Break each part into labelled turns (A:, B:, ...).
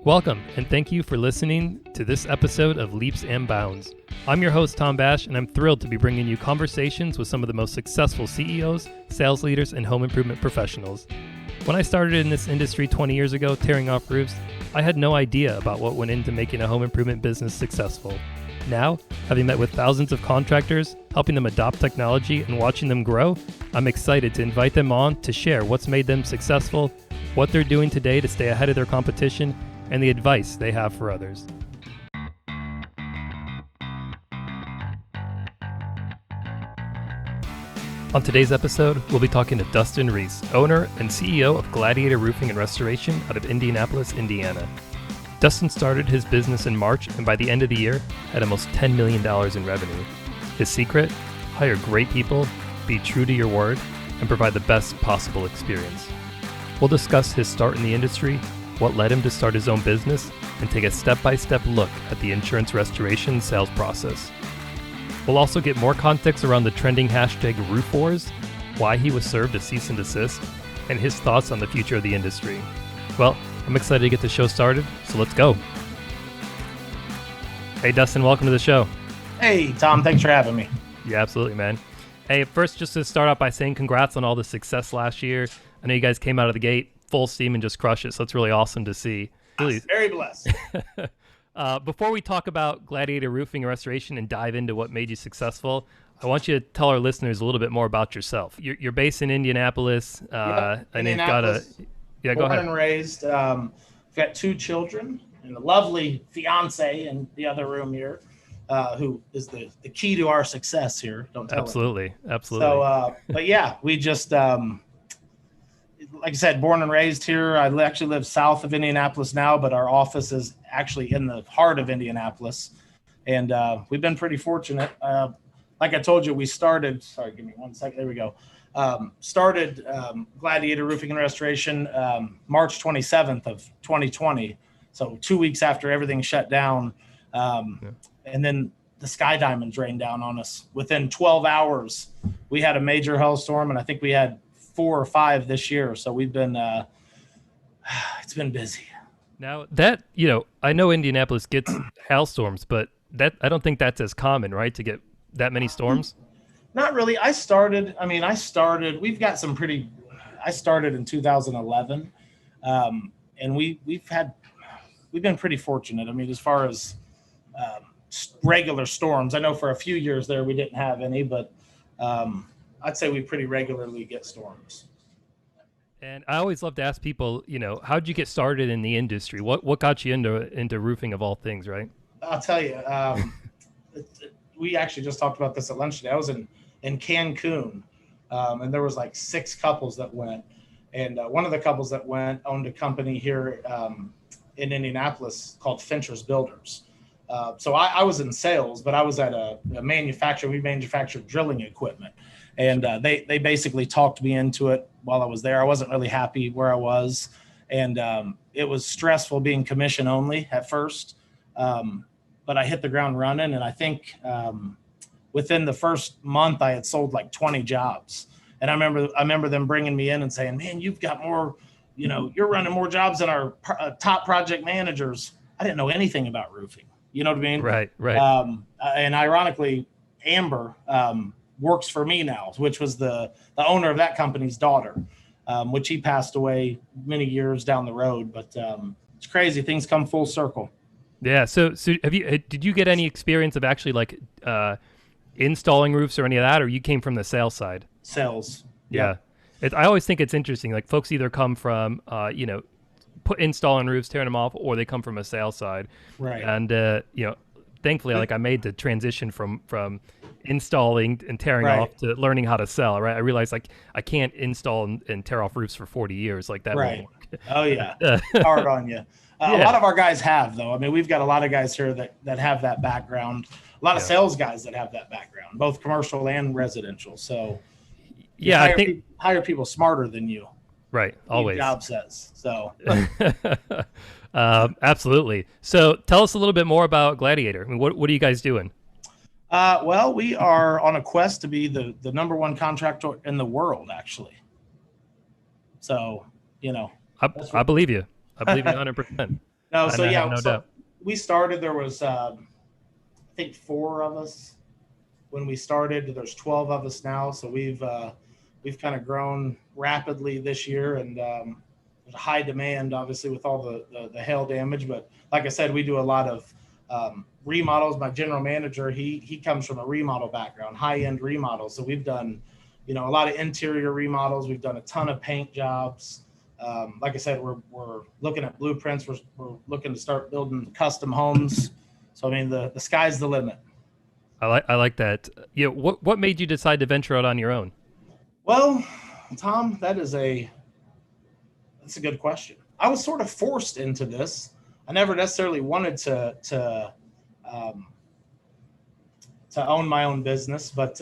A: Welcome, and thank you for listening to this episode of Leaps and Bounds. I'm your host, Tom Bash, and I'm thrilled to be bringing you conversations with some of the most successful CEOs, sales leaders, and home improvement professionals. When I started in this industry 20 years ago, tearing off roofs, I had no idea about what went into making a home improvement business successful. Now, having met with thousands of contractors, helping them adopt technology, and watching them grow, I'm excited to invite them on to share what's made them successful, what they're doing today to stay ahead of their competition, and the advice they have for others. On today's episode, we'll be talking to Dustin Rees, owner and CEO of Gladiator Roofing and Restoration out of Indianapolis, Indiana. Dustin started his business in March, and by the end of the year, had almost $10 million in revenue. His secret? Hire great people, be true to your word, and provide the best possible experience. We'll discuss his start in the industry, what led him to start his own business, and take a step-by-step look at the insurance restoration sales process. We'll also get more context around the trending hashtag roof wars, why he was served a cease and desist, and his thoughts on the future of the industry. Well, I'm excited to get the show started, so let's go. Hey, Dustin, welcome to the show.
B: Hey, Tom, thanks for having me.
A: Yeah, absolutely, man. Hey, first, just to start out by saying congrats on all the success last year. I know you guys came out of the gate full steam and just crushed it, so it's really awesome to see. Really.
B: Very blessed.
A: Before we talk about Gladiator Roofing and Restoration and dive into what made you successful, I want you to tell our listeners a little bit more about yourself. You're based in Indianapolis, and you've got a... Yeah, go ahead.
B: Born and raised. Got two children and a lovely fiance in the other room here, who is the key to our success here. Don't tell
A: Absolutely.
B: So, but yeah, we just... like I said, born and raised here. I actually live south of Indianapolis now, but our office is actually in the heart of Indianapolis. And we've been pretty fortunate. Like I told you, we started, sorry, give me 1 second. There we go. Started Gladiator Roofing and Restoration March 27th of 2020. So 2 weeks after everything shut down. And then the sky diamonds rained down on us. Within 12 hours, we had a major hailstorm, and I think we had 4 or 5 this year. So we've been, it's been busy.
A: Now that, I know Indianapolis gets hailstorms, but I don't think that's as common, right? To get that many storms?
B: Not really. I started in 2011. And we've been pretty fortunate. I mean, as far as regular storms, I know for a few years there, we didn't have any, but I'd say we pretty regularly get storms.
A: And I always love to ask people, how'd you get started in the industry? What got you into roofing of all things, right?
B: I'll tell you, we actually just talked about this at lunch today. I was in Cancun, and there was like 6 couples that went. And one of the couples that went owned a company here in Indianapolis called Fincher's Builders. So I was in sales, but I was at a manufacturer. We manufactured drilling equipment. And they basically talked me into it while I was there. I wasn't really happy where I was. And it was stressful being commission only at first. But I hit the ground running. And I think within the first month, I had sold like 20 jobs. And I remember them bringing me in and saying, man, you've got more, you're running more jobs than our top project managers. I didn't know anything about roofing. You know what I mean?
A: Right.
B: And ironically, Amber works for me now, which was the owner of that company's daughter, which he passed away many years down the road. But it's crazy. Things come full circle.
A: Yeah. So did you get any experience of actually like installing roofs or any of that, or you came from the sales side?
B: Sales.
A: Yeah. I always think it's interesting. Like folks either come from, installing roofs, tearing them off, or they come from a sales side.
B: Right.
A: And, thankfully, like I made the transition from installing and tearing off to learning how to sell, right? I realized like I can't install and tear off roofs for 40 years. Like that won't work.
B: Oh yeah. Hard on you. A lot of our guys have though. I mean, we've got a lot of guys here that have that background, a lot of sales guys that have that background, both commercial and residential. So
A: I think
B: hire people smarter than you.
A: Right. Always.
B: Job says so.
A: Absolutely. So tell us a little bit more about Gladiator. I mean, what are you guys doing?
B: Well, we are on a quest to be the number one contractor in the world, actually. So,
A: I believe you. I believe you 100%.
B: No,
A: And
B: so
A: I have
B: yeah,
A: no
B: so
A: doubt.
B: we started. There was, I think, four of us when we started. There's 12 of us now, so we've kind of grown rapidly this year, and there's a high demand, obviously, with all the hail damage. But like I said, we do a lot of remodels. My general manager, he comes from a remodel background, high end remodels. So we've done, a lot of interior remodels. We've done a ton of paint jobs. Like I said, we're looking at blueprints. We're looking to start building custom homes. So I mean, the sky's the limit.
A: I like that. What made you decide to venture out on your own?
B: Well, Tom, that's a good question. I was sort of forced into this. I never necessarily wanted um, to own my own business, but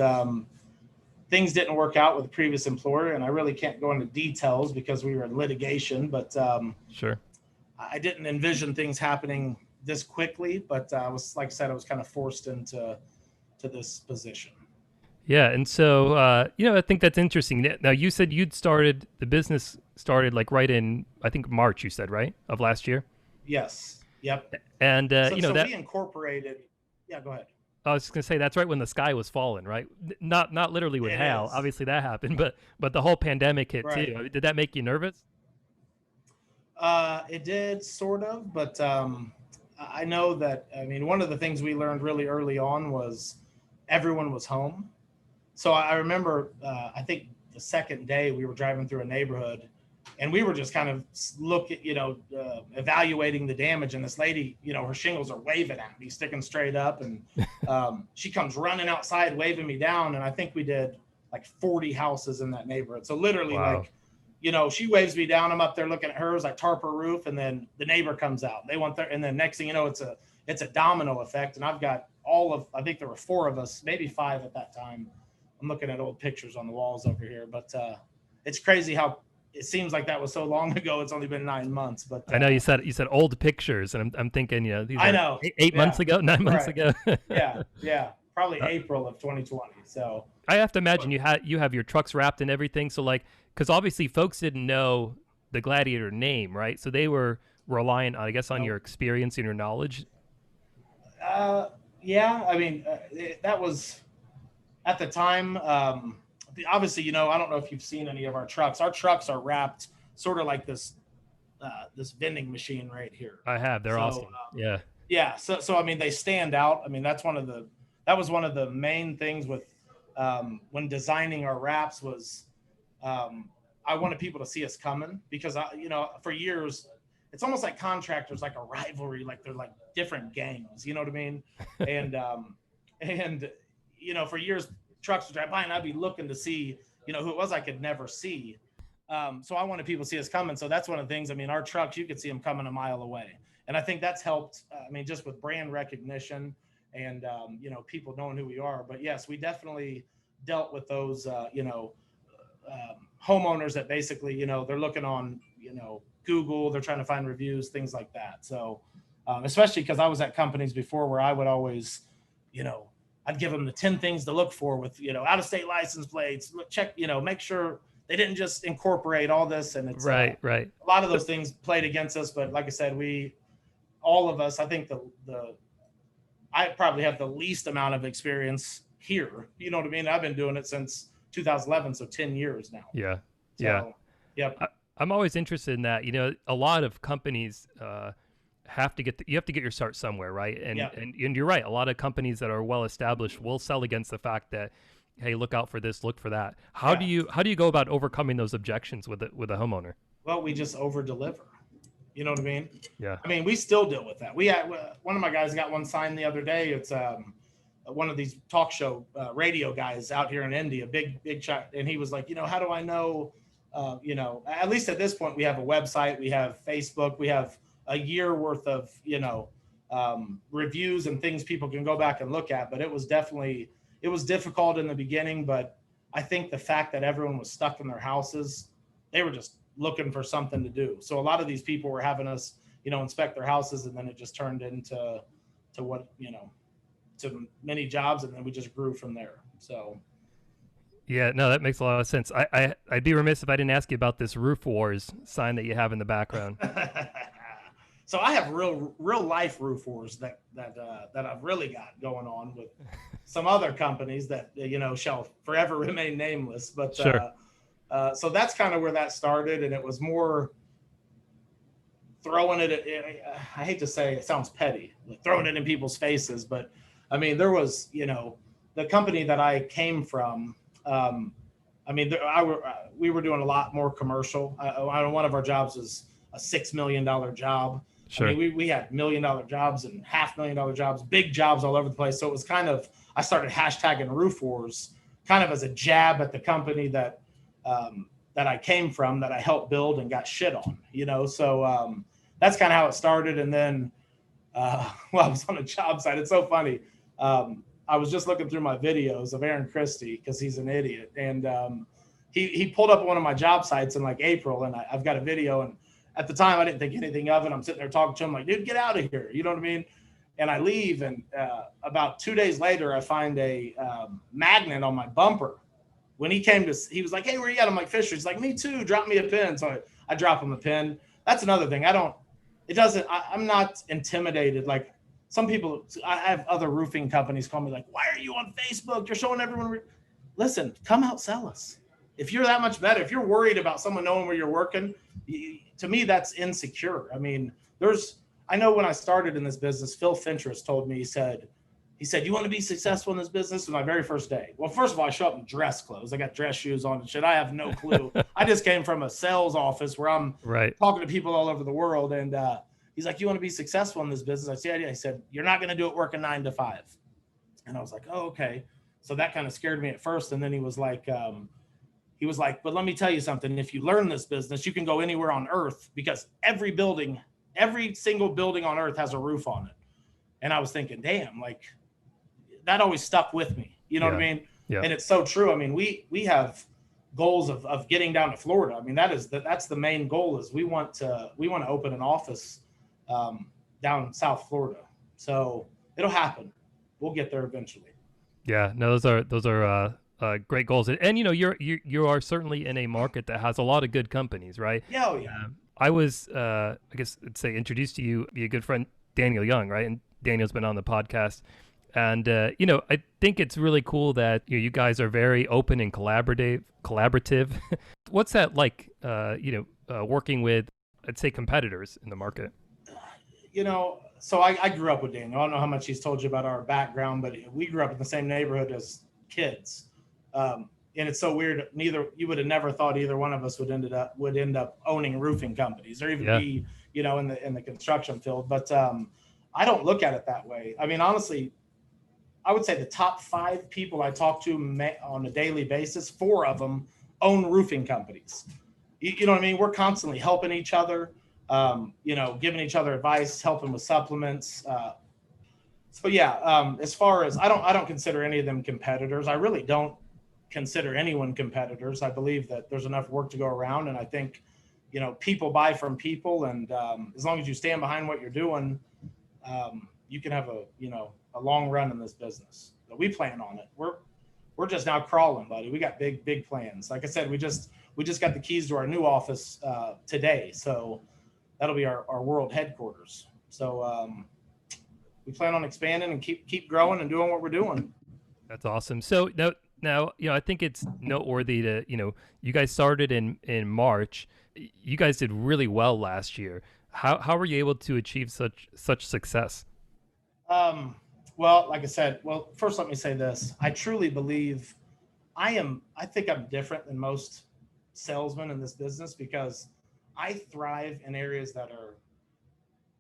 B: things didn't work out with the previous employer, and I really can't go into details because we were in litigation. But
A: Sure.
B: I didn't envision things happening this quickly. But I was, like I said, I was kind of forced into this position.
A: Yeah, and so I think that's interesting. Now you said the business started like right in I think March. You said right of last year,
B: Yes. Yep.
A: and
B: So
A: that
B: we incorporated. Yeah. Go ahead.
A: I was just gonna say that's right when the sky was falling, right? Not literally with
B: It
A: hail.
B: is.
A: Obviously that happened, but the whole pandemic hit
B: Right.
A: too. Did that make you nervous?
B: It did sort of, but I know that. I mean, one of the things we learned really early on was everyone was home. So I remember, I think the second day we were driving through a neighborhood, and we were just kind of evaluating the damage. And this lady, her shingles are waving at me, sticking straight up, and she comes running outside, waving me down. And I think we did like 40 houses in that neighborhood. So literally,
A: Wow.
B: like, she waves me down. I'm up there looking at hers, like tarp her roof, and then the neighbor comes out. They want their, and then next thing you know, it's a domino effect. And I've got I think there were four of us, maybe five at that time. I'm looking at old pictures on the walls over here, but it's crazy how it seems like that was so long ago. It's only been 9 months, but
A: I know you said old pictures, and I'm thinking these
B: I
A: are
B: know.
A: eight months
B: Yeah,
A: ago, 9 months
B: right.
A: ago.
B: Yeah, probably
A: Uh,
B: April of 2020. So,
A: I have to imagine
B: but
A: you have your trucks wrapped and everything. So like, because obviously folks didn't know the Gladiator name, right? So they were reliant, I guess, on
B: no,
A: your experience and your knowledge.
B: uh, yeah. I mean, that was at the time. Obviously, I don't know if you've seen any of our trucks. Our trucks are wrapped sort of like this vending machine right here.
A: I have. They're
B: So
A: awesome. Yeah.
B: yeah, so I mean they stand out. I mean that was one of the main things with when designing our wraps was um, I wanted people to see us coming because for years it's almost like contractors like a rivalry, like they're like different gangs. You know what I mean? And and for years trucks would drive by and I'd be looking to see who it was I could never see. So I wanted people to see us coming. So that's one of the things. I mean, our trucks, you could see them coming a mile away, and I think that's helped. I mean, just with brand recognition and people knowing who we are. But yes, we definitely dealt with those homeowners that basically they're looking on Google, they're trying to find reviews, things like that. So especially because I was at companies before where I would always you know I'd give them the 10 things to look for with out of state license plates, check make sure they didn't just incorporate all this, and it's
A: Right. Right.
B: a lot of
A: So
B: those things played against us. But like I said, all of us, I think the I probably have the least amount of experience here. You know what I mean? I've been doing it since 2011, so 10 years now.
A: yeah. Yeah.
B: So, yep.
A: I'm always interested in that. A lot of companies you have to get your start somewhere, right? And,
B: Yeah.
A: and you're right. A lot of companies that are well established will sell against the fact that, hey, look out for this, look for that. How do
B: Yeah.
A: you go about overcoming those objections with a homeowner?
B: Well, we just over deliver. You know what I mean?
A: Yeah.
B: I mean, we still deal with that. We had one of my guys got one signed the other day. It's one of these talk show radio guys out here in India, big shot, and he was like, how do I know? At least at this point, we have a website, we have Facebook, we have a year worth of reviews and things people can go back and look at. But it was difficult in the beginning, but I think the fact that everyone was stuck in their houses, they were just looking for something to do. So a lot of these people were having us, inspect their houses, and then it just turned into what, to many jobs, and then we just grew from there. So
A: Yeah, no, that makes a lot of sense. I'd be remiss if I didn't ask you about this Roof Wars sign that you have in the background.
B: So I have real life roof wars that I've really got going on with some other companies that shall forever remain nameless. But
A: Sure.
B: so that's kind of where that started, and it was more throwing it at, I hate to say it sounds petty, like throwing it in people's faces, but I mean, there was, the company that I came from, I mean, we were doing a lot more commercial. One of our jobs was a $6 million job.
A: Sure.
B: I mean, we had $1 million jobs and $500,000 jobs, big jobs all over the place. So it was kind of, I started hashtagging roof wars kind of as a jab at the company that I came from, that I helped build and got shit on, so that's kind of how it started. And then, I was on a job site. It's so funny. I was just looking through my videos of Aaron Christie because he's an idiot. And he pulled up one of my job sites in like April, and I've got a video. And at the time, I didn't think anything of it. I'm sitting there talking to him like, dude, get out of here. You know what I mean? And I leave. And about 2 days later, I find a magnet on my bumper. When he was like, hey, where you at? I'm like, Fisher. He's like, me too. Drop me a pin. So I drop him a pin. That's another thing. I'm not intimidated. Like some people, I have other roofing companies call me like, why are you on Facebook? You're showing everyone. Listen, come out, sell us. If you're that much better, if you're worried about someone knowing where you're working, to me, that's insecure. I mean, I know when I started in this business, Phil Fentress told me, he said, you want to be successful in this business? It was my very first day. Well, first of all, I show up in dress clothes. I got dress shoes on and shit. I have no clue. I just came from a sales office where I'm talking to people all over the world. And he's like, you want to be successful in this business? I said, yeah. He said, you're not going to do it working 9 to 5. And I was like, oh, okay. So that kind of scared me at first. And then he was like, but let me tell you something. If you learn this business, you can go anywhere on earth, because every single building on earth has a roof on it. And I was thinking, damn, like, that always stuck with me. You know what I mean?
A: Yeah.
B: And it's so true. I mean, we have goals of getting down to Florida. I mean, that's the main goal, is we want to open an office down South Florida. So it'll happen. We'll get there eventually.
A: Yeah, no, those are great goals. And you are certainly in a market that has a lot of good companies, right?
B: Yeah, oh, yeah.
A: I was, I guess I'd say, introduced to you, be a good friend, Daniel Young, right? And Daniel's been on the podcast. And, I think it's really cool that you guys are very open and collaborative. What's that like, working with, I'd say, competitors in the market?
B: So I grew up with Daniel. I don't know how much he's told you about our background, but we grew up in the same neighborhood as kids. And it's so weird. You would have never thought either one of us would end up owning roofing companies, or even be, in the construction field. But I don't look at it that way. I mean, honestly, I would say the top 5 people I talk to on a daily basis, 4 of them own roofing companies. You know what I mean? We're constantly helping each other, giving each other advice, helping with supplements. As far as I don't consider any of them competitors. I really don't consider anyone competitors. I believe that there's enough work to go around, and I think, people buy from people, and as long as you stand behind what you're doing, you can have a long run in this business. But we plan on it. We're just now crawling, buddy. We got big plans. Like I said, we just got the keys to our new office today, so that'll be our world headquarters. So we plan on expanding and keep growing and doing what we're doing.
A: That's awesome. So now I think it's noteworthy to you guys started in March. You guys did really well last year. How were you able to achieve such success?
B: Well, like I said, first let me say this. I truly believe I think I'm different than most salesmen in this business, because I thrive in areas that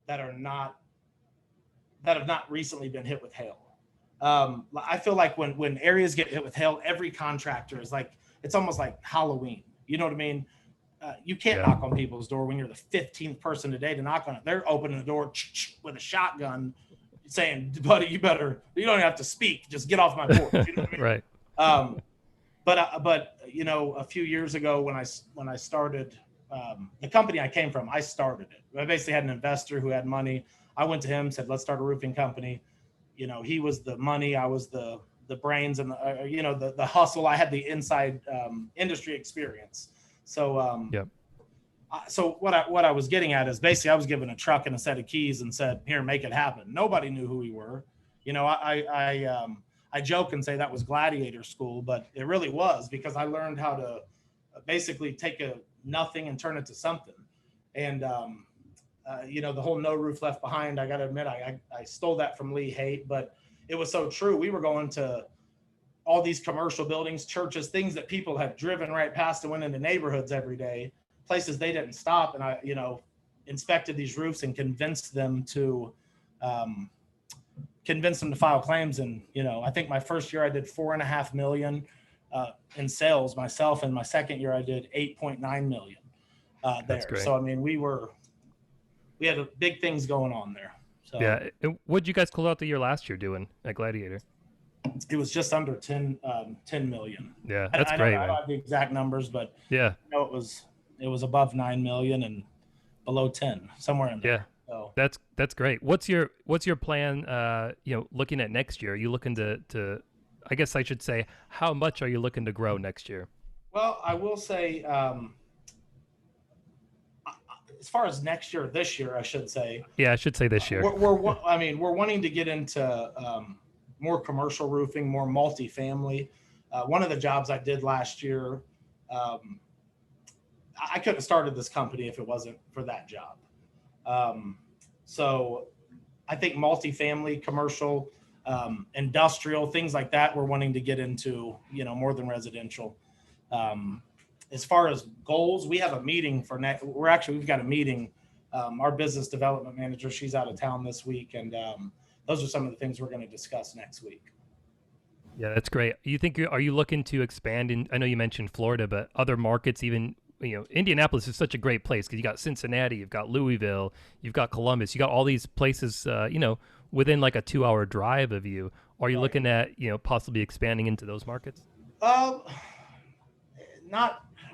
B: have not recently been hit with hail. I feel like when areas get hit with hail, every contractor is like, it's almost like Halloween. You know what I mean? You can't knock on people's door when you're the 15th person today to knock on it. They're opening the door with a shotgun, saying, buddy, you don't even have to speak. Just get off my porch. You know what I mean?
A: Right.
B: But a few years ago when I started the company I came from, I started it. I basically had an investor who had money. I went to him, said, let's start a roofing company. He was the money. I was the brains and the hustle. I had the inside industry experience. So So what I was getting at is basically I was given a truck and a set of keys and said, "Here, make it happen." Nobody knew who we were. I joke and say that was Gladiator school, but it really was, because I learned how to basically take a nothing and turn it to something. And the whole no roof left behind, I got to admit, I stole that from Lee Haight, but it was so true. We were going to all these commercial buildings, churches, things that people had driven right past and went into neighborhoods every day, places they didn't stop. And I, inspected these roofs and convinced them to file claims. And, I think my first year I did 4.5 million in sales myself. And my second year I did 8.9 million there.
A: That's great.
B: So, I mean, we had big things going on there. So
A: yeah. What'd you guys close out the year last year doing at Gladiator?
B: it was just under 10 million.
A: Yeah, that's great.
B: I don't have the exact numbers, but
A: yeah,
B: it was above 9 million and below 10, somewhere in there.
A: Yeah. So that's great. What's your plan? Looking at next year, are you looking to I guess I should say, how much are you looking to grow next year?
B: Well, I will say, as far as this year, I should say.
A: Yeah, I should say this year.
B: We're wanting to get into more commercial roofing, more multifamily. One of the jobs I did last year, I couldn't have started this company if it wasn't for that job. So I think multifamily, commercial, industrial, things like that, we're wanting to get into, more than residential. As far as goals, we have a meeting for we've got a meeting. Our business development manager, she's out of town this week. And those are some of the things we're going to discuss next week.
A: Yeah, that's great. Are you looking to expand in, I know you mentioned Florida, but other markets, even, Indianapolis is such a great place because you got Cincinnati, you've got Louisville, you've got Columbus, you got all these places, within like a 2-hour drive of you. Are you looking at, possibly expanding into those markets?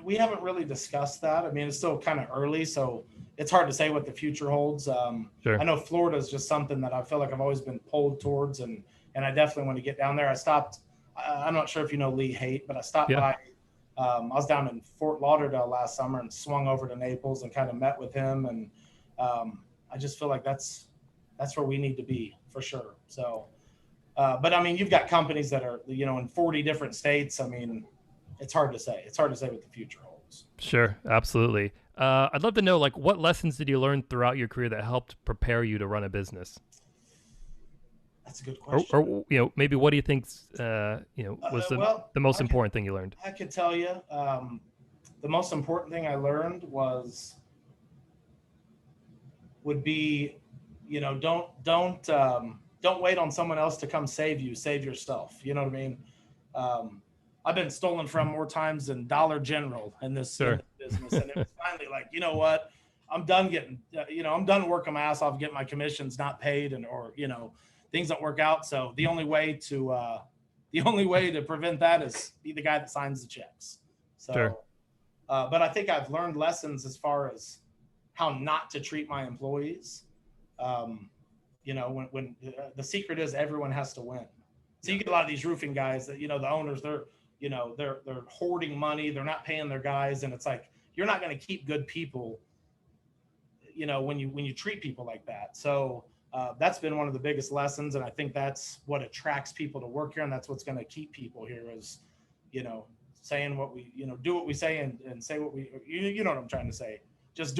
B: We haven't really discussed that. I mean, it's still kind of early, so it's hard to say what the future holds.
A: Sure.
B: I know Florida is just something that I feel like I've always been pulled towards, and I definitely want to get down there. I'm not sure if you know Lee Haight, but I stopped by. I was down in Fort Lauderdale last summer and swung over to Naples and kind of met with him. And I just feel like that's where we need to be for sure. So, but I mean, you've got companies that are, in 40 different states. I mean, it's hard to say. It's hard to say what the future holds.
A: Sure. Absolutely. I'd love to know, what lessons did you learn throughout your career that helped prepare you to run a business?
B: That's a good question.
A: Or maybe what do you think, was the most important thing you learned?
B: I could tell you, the most important thing I learned would be, don't wait on someone else to come save you. Save yourself. You know what I mean? I've been stolen from more times than Dollar General in this business. And it was finally like, you know what? I'm done working my ass off, getting my commissions not paid, or things don't work out. So the only way to prevent that is be the guy that signs the checks. So,
A: sure.
B: But I think I've learned lessons as far as how not to treat my employees. When the secret is everyone has to win. So you get a lot of these roofing guys that, the owners, they're hoarding money. They're not paying their guys. And it's like, you're not going to keep good people, when you treat people like that. So that's been one of the biggest lessons. And I think that's what attracts people to work here. And that's what's going to keep people here is, saying what we, do what we say and say what we, you know what I'm trying to say. Just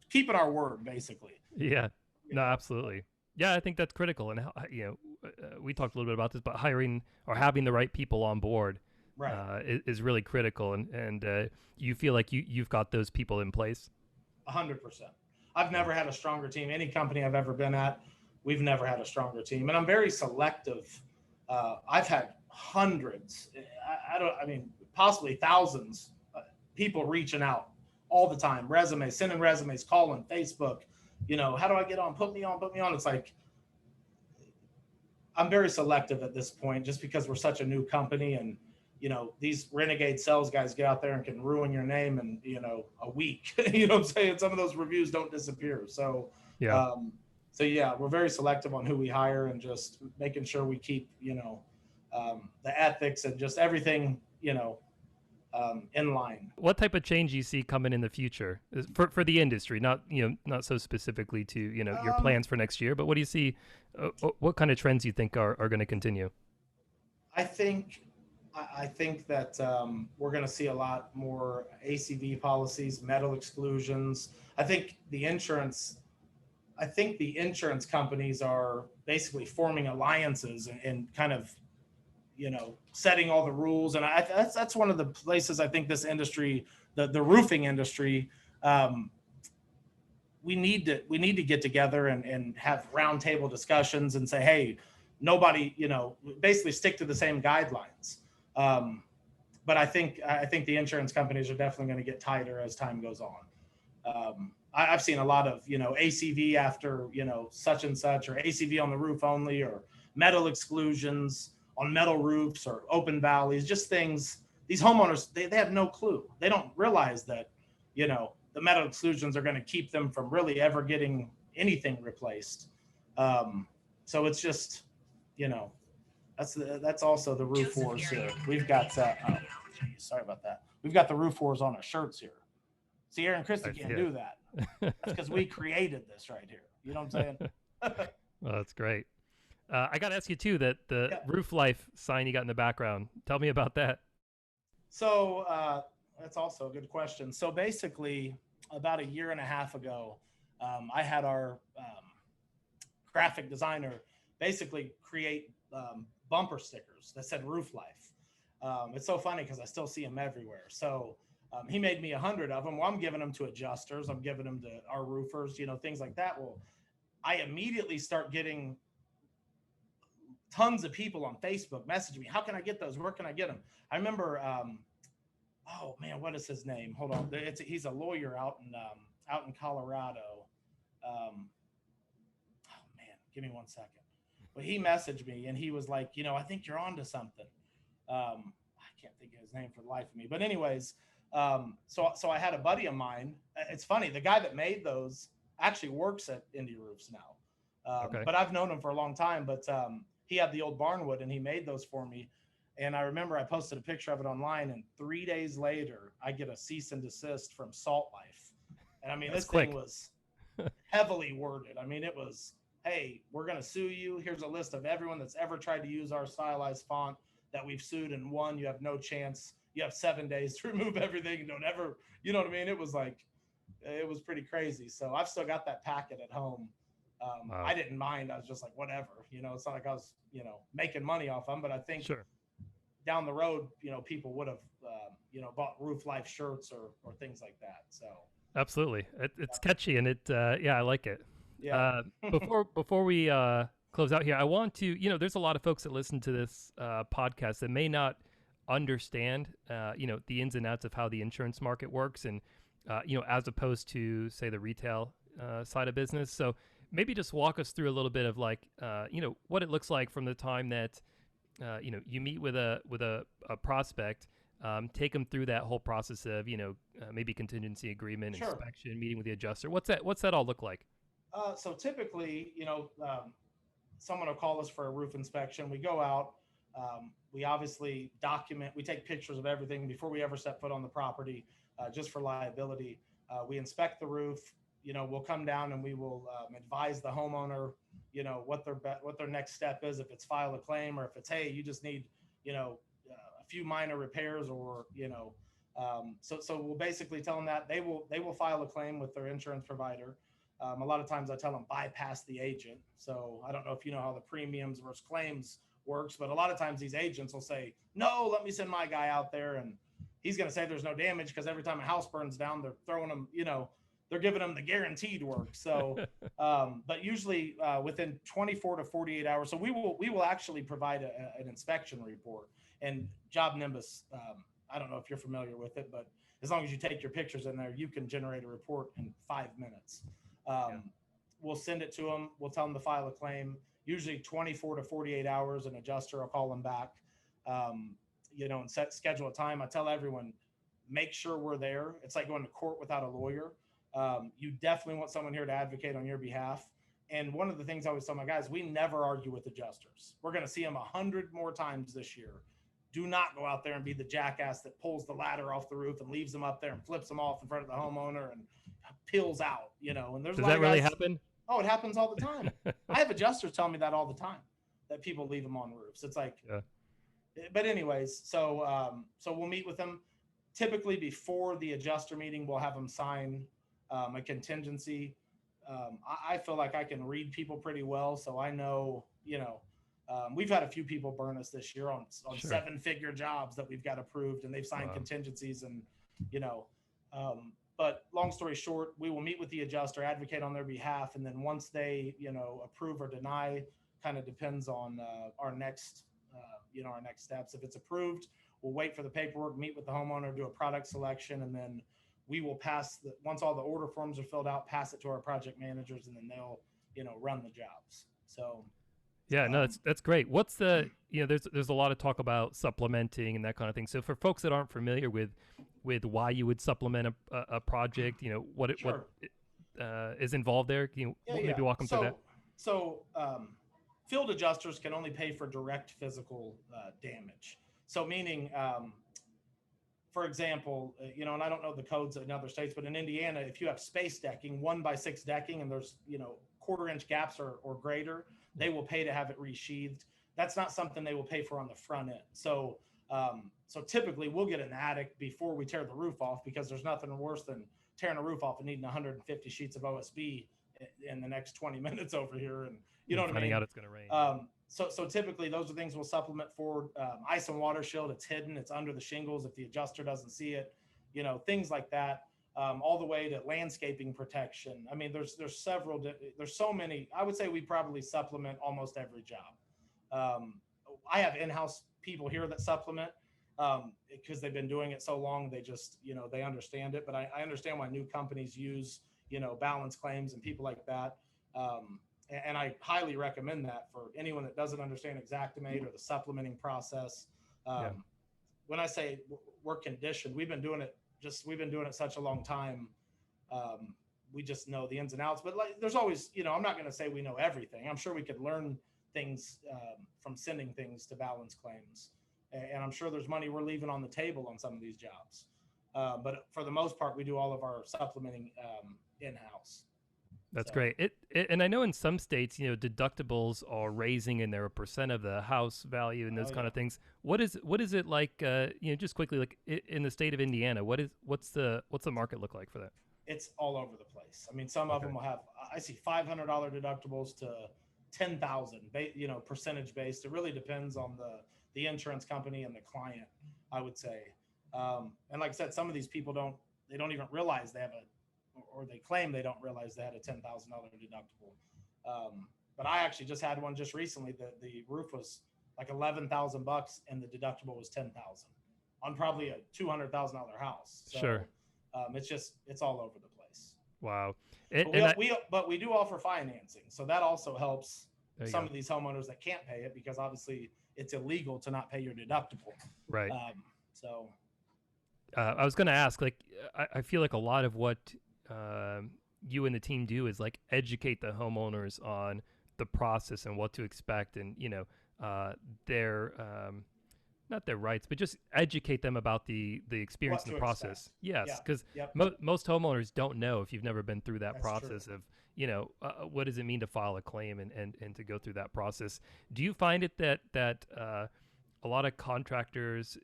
B: keeping our word, basically.
A: Yeah, no, absolutely. Yeah, I think that's critical. And, we talked a little bit about this, but hiring or having the right people on board is really critical. And you feel like you've got those people in place?
B: 100%. I've never had a stronger team. Any company I've ever been at, we've never had a stronger team. And I'm very selective. I've had hundreds, possibly thousands people reaching out all the time, sending resumes, calling, Facebook, how do I get on? Put me on. It's like, I'm very selective at this point just because we're such a new company, and, these renegade sales guys get out there and can ruin your name in, a week. You know what I'm saying? Some of those reviews don't disappear. So, we're very selective on who we hire and just making sure we keep, the ethics and just everything, in line.
A: What type of change do you see coming in the future for the industry? Not so specifically to your plans for next year, but what do you see? What kind of trends do you think are going to continue?
B: I think that we're going to see a lot more ACV policies, metal exclusions. I think the insurance companies are basically forming alliances and kind of, setting all the rules. And that's one of the places I think this industry, the roofing industry, we need to get together and have roundtable discussions and say, hey, nobody, basically stick to the same guidelines. But I think the insurance companies are definitely going to get tighter as time goes on. I've seen a lot of, ACV after, such and such, or ACV on the roof only, or metal exclusions on metal roofs or open valleys, just things. These homeowners, they have no clue. They don't realize that, the metal exclusions are going to keep them from really ever getting anything replaced. So it's just, that's also the roof wars here. We've got sorry about that. We've got the roof wars on our shirts here. Sierra and Christy can't do that. That's because we created this right here. You know what I'm saying?
A: Well, that's great. I got to ask you too, that the Roof Life sign you got in the background. Tell me about that.
B: So that's also a good question. So basically, about a year and a half ago, I had our graphic designer basically create bumper stickers that said Roof Life. It's so funny because I still see them everywhere. So he made me 100 of them. Well, I'm giving them to adjusters. I'm giving them to our roofers, things like that. Well, I immediately start getting tons of people on Facebook messaging me. How can I get those? Where can I get them? I remember, oh man, what is his name? Hold on. He's a lawyer out in Colorado. Oh man, give me 1 second. But he messaged me and he was like, I think you're onto something. I can't think of his name for the life of me. But anyways, so I had a buddy of mine. It's funny. The guy that made those actually works at Indie Roofs now. Okay. But I've known him for a long time. But he had the old barnwood and he made those for me. And I remember I posted a picture of it online, and 3 days later, I get a cease and desist from Salt Life. And I mean, this thing was heavily worded. I mean, it was, hey, we're going to sue you. Here's a list of everyone that's ever tried to use our stylized font that we've sued and won. You have no chance. You have 7 days to remove everything. Don't ever, you know what I mean? It was pretty crazy. So I've still got that packet at home. Wow. I didn't mind. I was just like, whatever, it's not like I was, making money off them, but I think down the road, people would have, bought Roof Life shirts or things like that. So
A: absolutely. It's catchy and I like it.
B: Yeah.
A: Before we close out here, I want to, there's a lot of folks that listen to this podcast that may not understand, the ins and outs of how the insurance market works and, as opposed to, say, the retail side of business. So maybe just walk us through a little bit of like, what it looks like from the time that, you meet with a prospect, take them through that whole process of, maybe contingency agreement, inspection, meeting with the adjuster. What's that all look like?
B: So typically, someone will call us for a roof inspection. We go out, we obviously document, we take pictures of everything before we ever step foot on the property, just for liability. We inspect the roof. We'll come down and we will advise the homeowner, what their next step is, if it's file a claim or if it's, hey, you just need, a few minor repairs or, so we'll basically tell them that they will file a claim with their insurance provider. A lot of times I tell them bypass the agent. So I don't know if you know how the premiums versus claims works, but a lot of times these agents will say, no, let me send my guy out there. And he's going to say there's no damage because every time a house burns down, they're throwing them, they're giving them the guaranteed work. So, but usually within 24 to 48 hours. So we will actually provide an inspection report. And Job Nimbus, I don't know if you're familiar with it, but as long as you take your pictures in there, you can generate a report in 5 minutes. We'll send it to them. We'll tell them to file a claim. Usually 24 to 48 hours, an adjuster will call them back, and schedule a time. I tell everyone, make sure we're there. It's like going to court without a lawyer. You definitely want someone here to advocate on your behalf. And one of the things I always tell my guys, we never argue with adjusters. We're going to see them 100 more times this year. do not go out there and be the jackass that pulls the ladder off the roof and leaves them up there and flips them off in front of the homeowner and peels out, and there's
A: Does
B: a lot
A: that
B: of
A: really
B: guys,
A: happen?
B: Oh, it happens all the time. I have adjusters tell me that all the time, that people leave them on roofs. It's like,
A: Yeah.
B: But anyways, so we'll meet with them. Typically before the adjuster meeting, we'll have them sign a contingency. I feel like I can read people pretty well, so I know, we've had a few people burn us this year on
A: Sure.
B: 7-figure jobs that we've got approved, and they've signed
A: Wow.
B: contingencies, and but long story short, we will meet with the adjuster, advocate on their behalf, and then once they approve or deny, kind of depends on our next steps. If it's approved, we'll wait for the paperwork, meet with the homeowner, do a product selection, and then we will once all the order forms are filled out, pass it to our project managers, and then they'll run the jobs. So
A: yeah, no, that's great. What's the there's a lot of talk about supplementing and that kind of thing. So for folks that aren't familiar with why you would supplement a project, what is involved there, can you maybe walk them through that?
B: So field adjusters can only pay for direct physical damage. So meaning, for example, and I don't know the codes in other states, but in Indiana, if you have space decking, 1x6 decking, and there's 1/4-inch gaps or greater, they will pay to have it resheathed. That's not something they will pay for on the front end. So typically we'll get an attic before we tear the roof off, because there's nothing worse than tearing a roof off and needing 150 sheets of OSB in the next 20 minutes over here, and what I mean.
A: Finding out it's going to rain.
B: So typically those are things we'll supplement for. Ice and water shield, it's hidden, it's under the shingles if the adjuster doesn't see it, things like that. All the way to landscaping protection. I mean, there's so many. I would say we probably supplement almost every job. I have in-house people here that supplement because they've been doing it so long. They just, they understand it. But I understand why new companies use, balance claims and people like that. And I highly recommend that for anyone that doesn't understand Xactimate or the supplementing process. When I say we're conditioned, we've been doing it such a long time. We just know the ins and outs, but there's always, I'm not going to say we know everything. I'm sure we could learn things from sending things to balance claims. And I'm sure there's money we're leaving on the table on some of these jobs. But for the most part, we do all of our supplementing in-house.
A: That's great. And I know in some states, deductibles are raising and they're a percent of the house value and those kind of things. What is it like? Just quickly, like in the state of Indiana, what's the market look like for that?
B: It's all over the place. I mean, some of them will have. I see $500 deductibles to $10,000, percentage based. It really depends on the insurance company and the client, I would say. And like I said, some of these people don't even realize they have or they claim they don't realize they had a $10,000 deductible. But I actually just had one just recently. The roof was like $11,000 and the deductible was $10,000 on probably a $200,000 house. So,
A: sure.
B: It's all over the place.
A: Wow.
B: But we do offer financing. So that also helps some of these homeowners that can't pay it, because obviously it's illegal to not pay your deductible.
A: Right.
B: I
A: was going to ask, I feel like a lot of what you and the team do is educate the homeowners on the process and what to expect, and their not their rights, but just educate them about the experience in the process. Expect. Yes, because most homeowners don't know, if you've never been through that process of what does it mean to file a claim and to go through that process. Do you find it that a lot of contractors,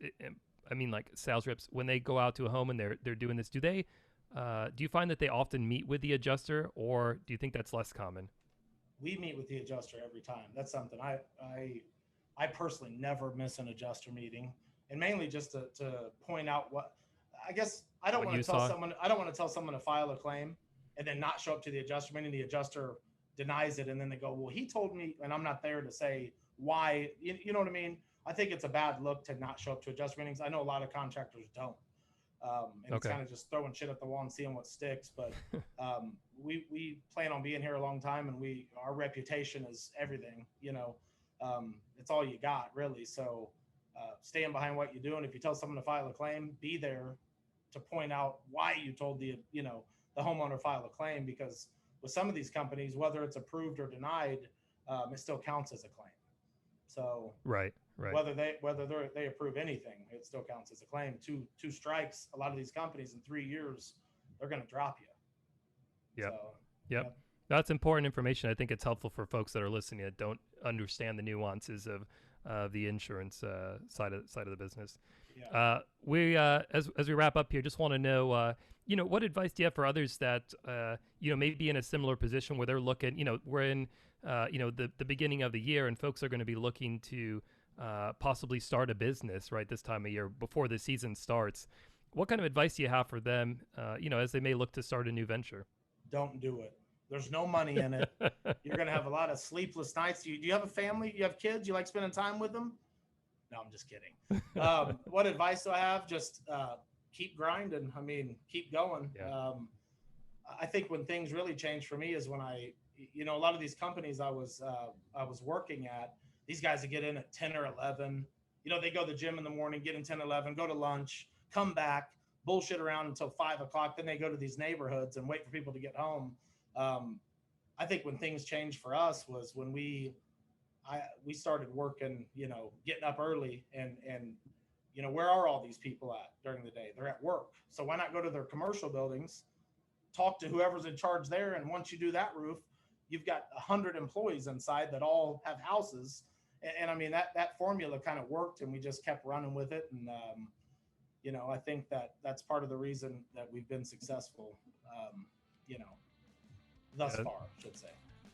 A: like sales reps, when they go out to a home and they're doing this, do you find that they often meet with the adjuster, or do you think that's less common?
B: We meet with the adjuster every time. That's something I personally never miss an adjuster meeting, and mainly just to point out what, I guess I don't want to tell someone. I don't want to tell someone to file a claim and then not show up to the adjuster meeting. The adjuster denies it, and then they go, "Well, he told me," and I'm not there to say why. You know what I mean? I think it's a bad look to not show up to adjuster meetings. I know a lot of contractors don't. It's kind of just throwing shit at the wall and seeing what sticks. But we plan on being here a long time, and our reputation is everything. It's all you got, really. So stand behind what you do, and if you tell someone to file a claim, be there to point out why you told the homeowner file a claim, because with some of these companies, whether it's approved or denied, it still counts as a claim. So
A: right. Right.
B: Whether they approve anything, it still counts as a claim. Two strikes, a lot of these companies in 3 years, they're going to drop you.
A: Yep.
B: So,
A: yep. That's important information. I think it's helpful for folks that are listening that don't understand the nuances of the insurance side of the business.
B: Yeah.
A: As we wrap up here, just want to know, what advice do you have for others that may be in a similar position where they're looking, we're in the beginning of the year and folks are going to be looking to possibly start a business right this time of year before the season starts. What kind of advice do you have for them, as they may look to start a new venture?
B: Don't do it. There's no money in it. You're going to have a lot of sleepless nights. Do you have a family? You have kids? You like spending time with them? No, I'm just kidding. What advice do I have? Just keep grinding. I mean, keep going.
A: Yeah.
B: I think when things really changed for me is when a lot of these companies I was working at, these guys would get in at 10 or 11. They go to the gym in the morning, get in 10, 11, go to lunch, come back, bullshit around until 5 o'clock. Then they go to these neighborhoods and wait for people to get home. I think when things changed for us was when we started working, getting up early and where are all these people at during the day? They're at work. So why not go to their commercial buildings, talk to whoever's in charge there. And once you do that roof, you've got 100 employees inside that all have houses. And I mean, that formula kind of worked and we just kept running with it. And, I think that's part of the reason that we've been successful, thus far, I should say.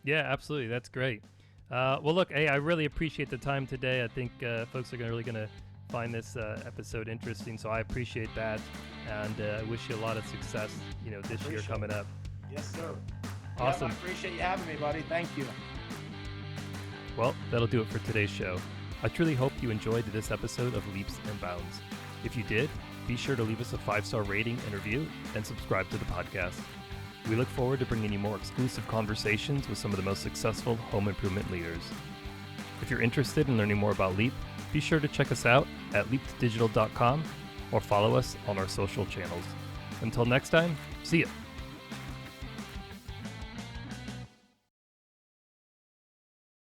A: Yeah, absolutely. That's great. Well, look, hey, I really appreciate the time today. I think folks are really going to find this episode interesting. So I appreciate that. And I wish you a lot of success, this year coming up.
B: Yes, sir.
A: Awesome.
B: I appreciate you having me, buddy. Thank you.
A: Well, that'll do it for today's show. I truly hope you enjoyed this episode of Leaps and Bounds. If you did, be sure to leave us a 5-star rating and review and subscribe to the podcast. We look forward to bringing you more exclusive conversations with some of the most successful home improvement leaders. If you're interested in learning more about Leap, be sure to check us out at leapdigital.com or follow us on our social channels. Until next time, see ya.